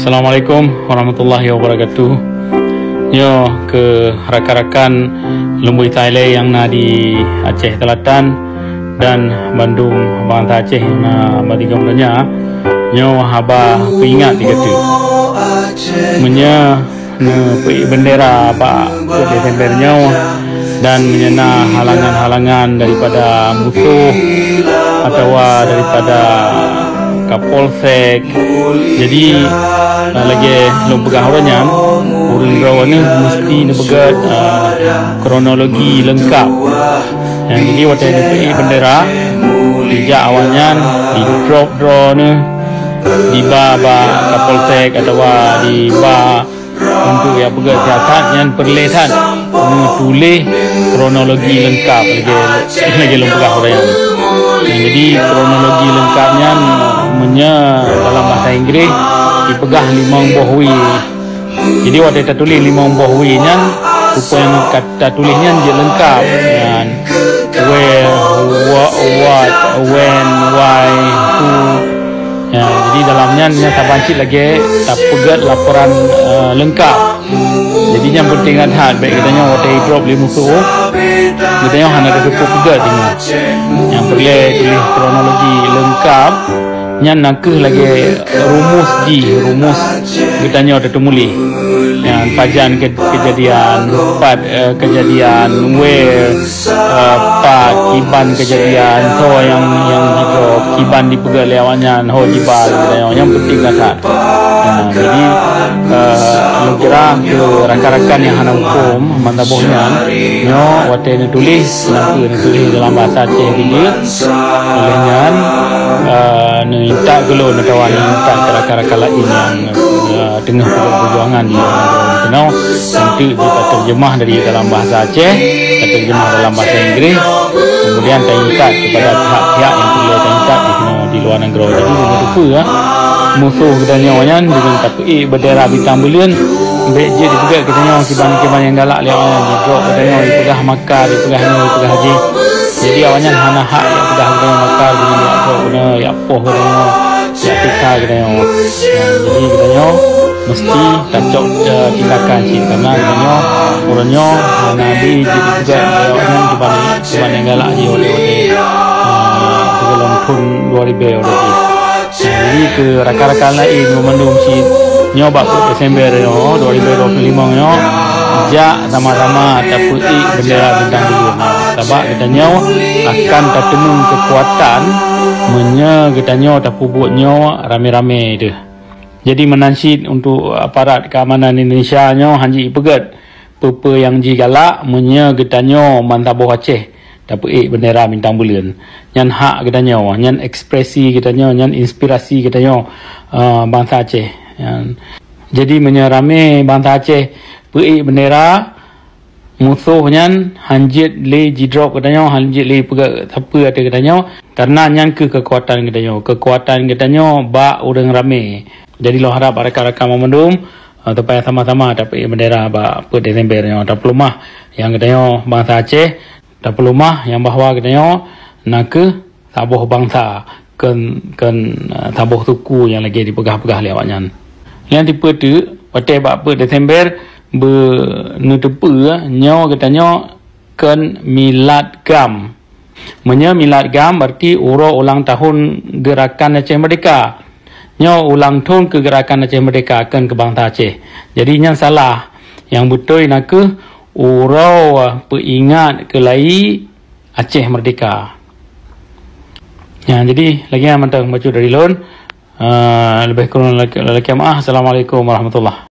Assalamualaikum warahmatullahi wabarakatuh. Yo ke rakan-rakan Lumbui Thailand yang na di Aceh Selatan dan Bandung Bangsa Aceh na matigamnya. Yo haba peingat dikata. Menya ne pei bendera Pak Desembernya dan menyena halangan-halangan daripada musuh atau daripada Kapolsek. Jadi lagi belum pegang orangnya urun rawan ni mesti nak pegang kronologi lengkap. Jadi waktu ni bendera sejak awalnya di drop draw ni di ba Kapolsek atau di ba untuk yang pegang siasat yang perlihat menulis kronologi lengkap lagi belum pegang orangnya. Jadi kronologi lengkapnya dalam bahasa Inggeris dipegah 5 buah wi. Jadi waktu kita tulis 5 buah wi nya rupa yang kata tulisnya dia lengkap dan where, what, when, why, who. Ya, jadi dalamnya tak bancit lagi tak pegat laporan lengkap. Jadi yang penting ada baik katanya waktu drop 5 musuh katanya hanya ada 20 pegat tengok. Yang perlu tulis kronologi lengkap yang nak lagi rumus katanya ada temuli. Yang pajan kejadian kejadian part kiban kejadian so yang drop kiban dipegat lewannya ho jibal yang penting kata. Jadi kira ke rakan-rakan yang hana hukum mantabohnya nyo waktu ni tulis dalam bahasa Aceh ini olehnya minta gelo nak kawan minta rakan-rakan lain yang tengah perjuangan di kenal nanti diterjemah dari dalam bahasa Aceh terjemah dalam bahasa Inggeris kemudian minta kepada pihak-pihak yang perlu minta di luar negara. Jadi begitu ya musuh katanya orang dengan tapi bendera bintang bulan beje juga katanya kiban-kiban yang galak lewat di drop katanya dipegah makar dipegah haji. Jadi awalnya hana hak yang pegah katanya makar dengan dia drop kena ya poh katanya ya tika katanya. Jadi katanya mesti kacau tindakan sih karena katanya orangnya nabi jadi juga awalnya kiban yang galak je oleh dalam pun 2000 orang. Jadi ke rakan-rakan lain memandung si nyoba Desember 2025 nyo jak sama-sama tapi bendera bintang bulan. Sebab katanya akan ketemu kekuatan katanya tapubutnya rame-rame itu. Jadi menansid untuk aparat keamanan Indonesia nyo hanji pegat pepe yang jigalak katanya mantaboh Aceh tapi bendera bintang bulan. Yang hak katanya, yang ekspresi katanya, yang inspirasi katanya bangsa Aceh. Jadi menyerame bangsa Aceh bendera musuhnya hanjit le jidrop katanya, hanjit le pegat apa ada katanya karena yang kekuatan katanya ba orang rame. Jadi lo harap rakan-rakan memandum supaya sama-sama tapi bendera ba Desember nya tak pelumah yang katanya bangsa Aceh tak pelumah yang bahawa katanya nak ke tabuh bangsa kan tabuh suku yang lagi dipegah-pegah lewatnya. Yang tipe tu waktu apa Desember bernutupu nyo katanya kan milad gam. Milad gam berarti ulang tahun gerakan Aceh Merdeka. Nyo ulang tahun ke gerakan Aceh Merdeka kan ke bangsa Aceh. Jadi yang salah. Yang betul nak ke peringat ke lai Aceh Merdeka. Ya, jadi lagi yang mantap baca dari lon lebih kurang lagi maaf. Assalamualaikum warahmatullahi